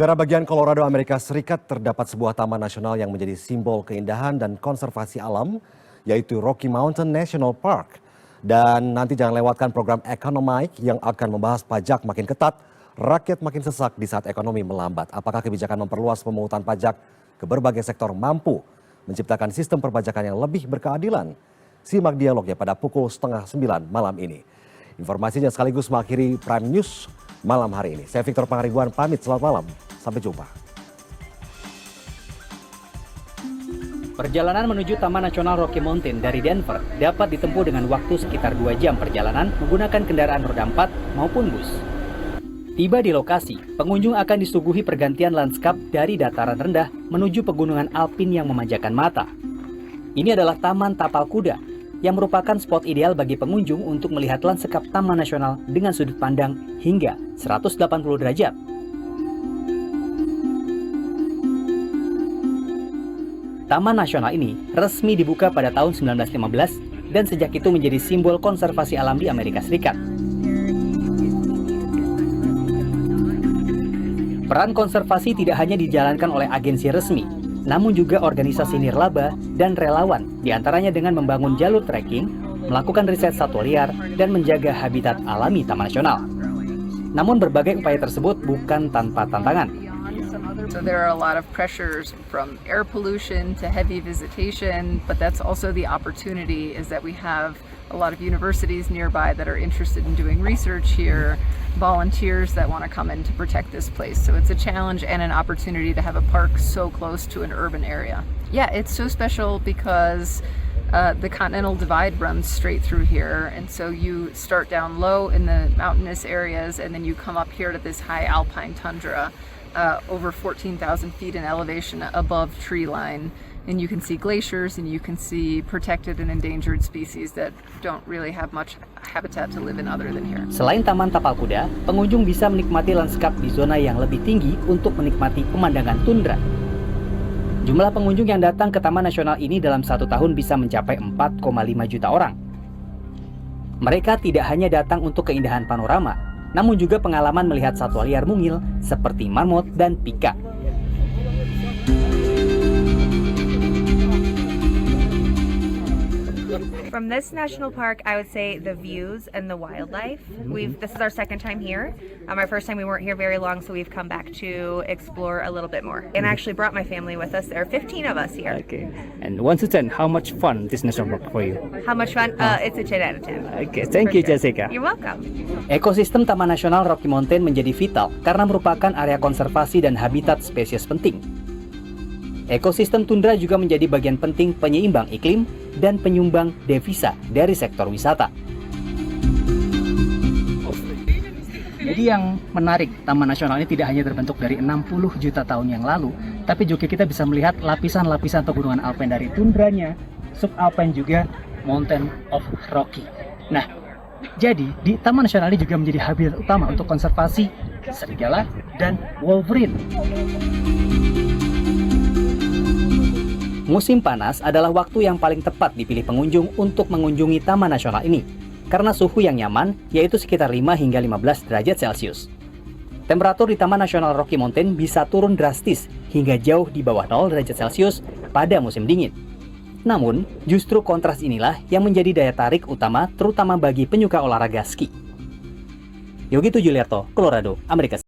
Negara bagian Colorado, Amerika Serikat terdapat sebuah taman nasional yang menjadi simbol keindahan dan konservasi alam, yaitu Rocky Mountain National Park. Dan nanti jangan lewatkan program Economic yang akan membahas pajak makin ketat, rakyat makin sesak di saat ekonomi melambat. Apakah kebijakan memperluas pemungutan pajak ke berbagai sektor mampu menciptakan sistem perpajakan yang lebih berkeadilan? Simak dialognya pada pukul 8:30 malam ini. Informasinya sekaligus mengakhiri Prime News malam hari ini. Saya Victor Pangaribuan pamit, selamat malam. Sampai jumpa. Perjalanan menuju Taman Nasional Rocky Mountain dari Denver dapat ditempuh dengan waktu sekitar 2 jam perjalanan menggunakan kendaraan roda 4 maupun bus. Tiba di lokasi, pengunjung akan disuguhi pergantian lanskap dari dataran rendah menuju pegunungan alpin yang memanjakan mata. Ini adalah Taman Tapal Kuda, yang merupakan spot ideal bagi pengunjung untuk melihat lanskap Taman Nasional dengan sudut pandang hingga 180 derajat. Taman Nasional ini resmi dibuka pada tahun 1915 dan sejak itu menjadi simbol konservasi alam di Amerika Serikat. Peran konservasi tidak hanya dijalankan oleh agensi resmi, namun juga organisasi nirlaba dan relawan, diantaranya dengan membangun jalur trekking, melakukan riset satwa liar, dan menjaga habitat alami Taman Nasional. Namun berbagai upaya tersebut bukan tanpa tantangan. So there are a lot of pressures from air pollution to heavy visitation, but that's also the opportunity is that we have a lot of universities nearby that are interested in doing research here, volunteers that want to come in to protect this place. So it's a challenge and an opportunity to have a park so close to an urban area. Yeah, it's so special because the Continental Divide runs straight through here, and so you start down low in the mountainous areas and then you come up here to this high alpine tundra. Over 14,000 feet in elevation above tree line, and you can see glaciers and you can see protected and endangered species that don't really have much habitat to live in other than here. Selain Taman Tapal Kuda, pengunjung bisa menikmati lanskap di zona yang lebih tinggi untuk menikmati pemandangan tundra. Jumlah pengunjung yang datang ke Taman Nasional ini dalam 1 tahun bisa mencapai 4,5 juta orang. Mereka tidak hanya datang untuk keindahan panorama, namun juga pengalaman melihat satwa liar mungil seperti marmot dan pika. From this national park, I would say the views and the wildlife. This is our second time here. Our first time we weren't here very long, so we've come back to explore a little bit more. And I actually brought my family with us. There are 15 of us here. Okay. And 1 to 10, how much fun this national park for you? How much fun? It's a 10 out of 10. Okay, thank you, Jessica. You're welcome. Ekosistem Taman Nasional Rocky Mountain menjadi vital karena merupakan area konservasi dan habitat spesies penting. Ekosistem tundra juga menjadi bagian penting penyeimbang iklim dan penyumbang devisa dari sektor wisata. Jadi yang menarik, Taman Nasional ini tidak hanya terbentuk dari 60 juta tahun yang lalu, tapi juga kita bisa melihat lapisan-lapisan pegunungan alpine dari tundranya, subalpine juga Mountain of Rocky. Nah, jadi di Taman Nasional ini juga menjadi habitat utama untuk konservasi serigala dan wolverine. Musim panas adalah waktu yang paling tepat dipilih pengunjung untuk mengunjungi Taman Nasional ini karena suhu yang nyaman yaitu sekitar 5 hingga 15 derajat Celcius. Temperatur di Taman Nasional Rocky Mountain bisa turun drastis hingga jauh di bawah 0 derajat Celcius pada musim dingin. Namun, justru kontras inilah yang menjadi daya tarik utama terutama bagi penyuka olahraga ski. Yogi Tujuliarto, Colorado, Amerika Serikat.